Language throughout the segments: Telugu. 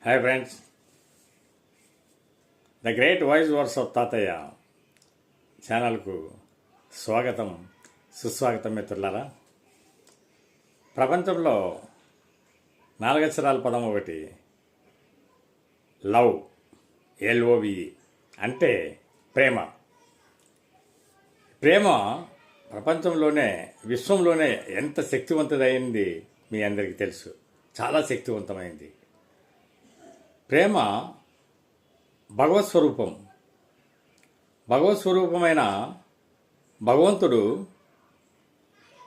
Hi friends, the great voice verse of తాతయ్య ఛానల్కు స్వాగతం, సుస్వాగతం మిత్రులారా. ప్రపంచంలో 4 అక్షరాల పదం ఒకటి లవ్, LOVE అంటే ప్రేమ. ప్రేమ ప్రపంచంలోనే, విశ్వంలోనే ఎంత శక్తివంతమైంది మీ అందరికీ తెలుసు. చాలా శక్తివంతమైంది. ప్రేమ భగవత్ స్వరూపం. భగవత్ స్వరూపమైన భగవంతుడు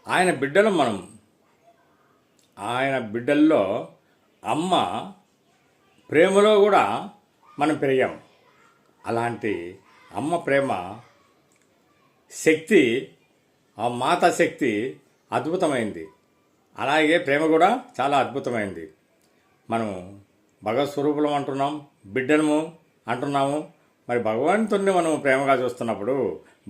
ఆయన బిడ్డలు మనం. ఆయన బిడ్డల్లో అమ్మ ప్రేమలో కూడా మనం పెరిగాం. అలాంటి అమ్మ ప్రేమ శక్తి, ఆ మాతా శక్తి అద్భుతమైంది. అలాగే ప్రేమ కూడా చాలా అద్భుతమైంది. మనం భగవత్ స్వరూపులం అంటున్నాం, బిడ్డలము అంటున్నాము. మరి భగవంతుడిని మనం ప్రేమగా చూస్తున్నప్పుడు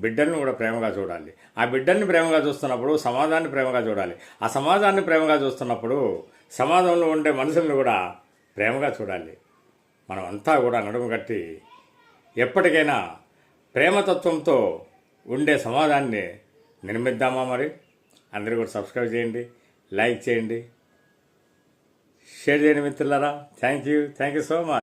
బిడ్డల్ని కూడా ప్రేమగా చూడాలి. ఆ బిడ్డల్ని ప్రేమగా చూస్తున్నప్పుడు సమాజాన్ని ప్రేమగా చూడాలి. ఆ సమాజాన్ని ప్రేమగా చూస్తున్నప్పుడు సమాజంలో ఉండే మనుషులను కూడా ప్రేమగా చూడాలి. మనం అంతా కూడా నడుము కట్టి ఎప్పటికైనా ప్రేమతత్వంతో ఉండే సమాజాన్ని నిర్మిద్దామా? మరి అందరూ కూడా సబ్స్క్రైబ్ చేయండి, లైక్ చేయండి, షేర్ చేయండి మిత్రులారా. Thank you so much.